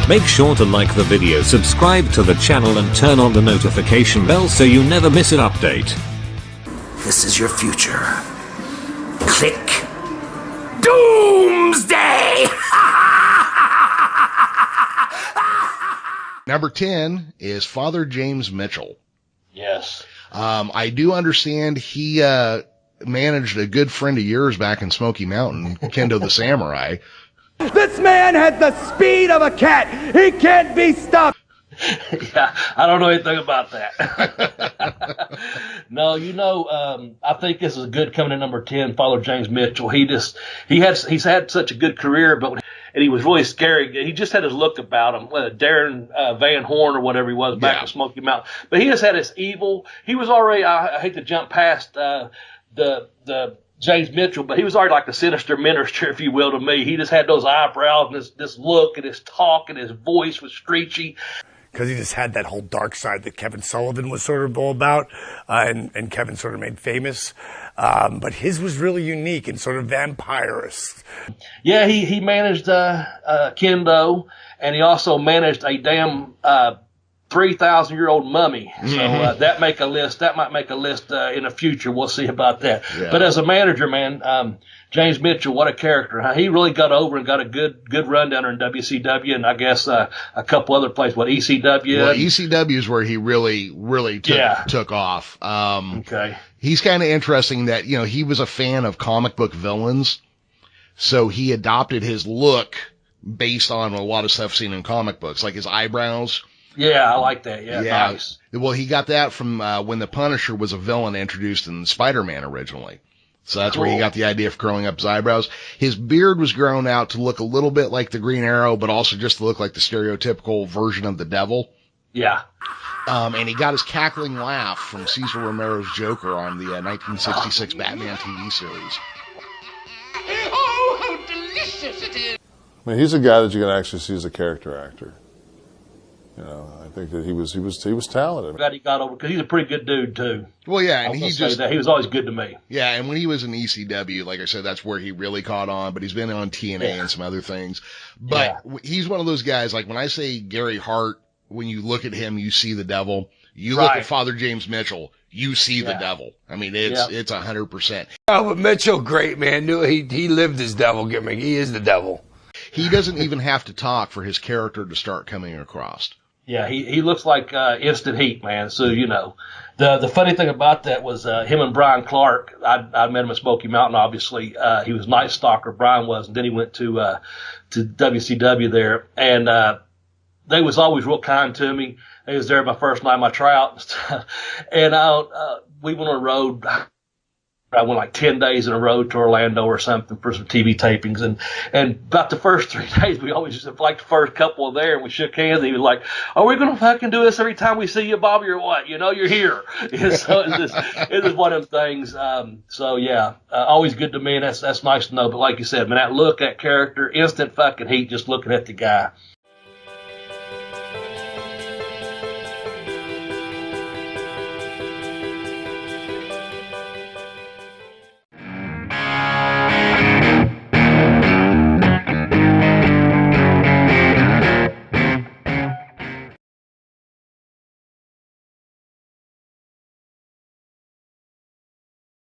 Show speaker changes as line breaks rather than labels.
Make sure to like the video, subscribe to the channel and turn on the notification bell so you never miss an update.
This is your future. Click. Doomsday!
Number 10 is Father James Mitchell.
Yes.
I do understand he managed a good friend of yours back in Smoky Mountain, Kendo the Samurai.
This man has the speed of a cat. He can't be stopped.
Yeah, I don't know anything about that. No, I think this is good coming in number 10, Father James Mitchell. He's had such a good career, and he was really scary. He just had his look about him. Darren Van Horn or whatever he was back in Smoky Mountain. But he just had this evil. He was already. I hate to jump past the James Mitchell, but he was already like the sinister minister, if you will, to me. He just had those eyebrows and this look and his talk and his voice was screechy.
Because he just had that whole dark side that Kevin Sullivan was sort of all about, and Kevin sort of made famous. But his was really unique and sort of vampirist.
Yeah, he managed Kendo, and he also managed a damn 3,000-year-old mummy. So that might make a list in the future. We'll see about that. Yeah. But as a manager, man, James Mitchell, what a character. He really got over and got a good run down there in WCW, and I guess a couple other places. What, ECW?
Well, ECW is where he really took off.
Okay.
He's kind of interesting that, he was a fan of comic book villains, so he adopted his look based on a lot of stuff seen in comic books, like his eyebrows.
Yeah, I like that. Yeah, nice.
Well, he got that from when the Punisher was a villain introduced in Spider-Man originally. So that's where he got the idea of curling up his eyebrows. His beard was grown out to look a little bit like the Green Arrow, but also just to look like the stereotypical version of the devil.
Yeah.
And he got his cackling laugh from Cesar Romero's Joker on the 1966 Batman TV series.
Oh, how delicious it is!
I mean, he's a guy that you can actually see as a character actor. I think that he was talented.
I'm glad he got over, because he's a pretty good dude too.
Well, yeah, and
he was always good to me.
Yeah, and when he was in ECW, like I said, that's where he really caught on. But he's been on TNA and some other things. But he's one of those guys. Like when I say Gary Hart, when you look at him, you see the devil. You look at Father James Mitchell, you see the devil. I mean, it's 100%.
Oh, but Mitchell, great man. He lived his devil gimmick. He is the devil.
He doesn't even have to talk for his character to start coming across.
Yeah, he looks like instant heat, man. So, the funny thing about that was him and Brian Clark. I met him at Smoky Mountain, obviously. He was Night Stalker, Brian was, and then he went to WCW there. And they was always real kind to me. They was there my first night of my tryout and stuff. And we went on a road. I went like 10 days in a row to Orlando or something for some TV tapings. And about the first 3 days, we always just, like the first couple there, and we shook hands. And he was like, "Are we going to fucking do this every time we see you, Bobby, or what? You're here." And so it was one of them things. Always good to me, and that's nice to know. But like you said, man, that look, that character, instant fucking heat just looking at the guy.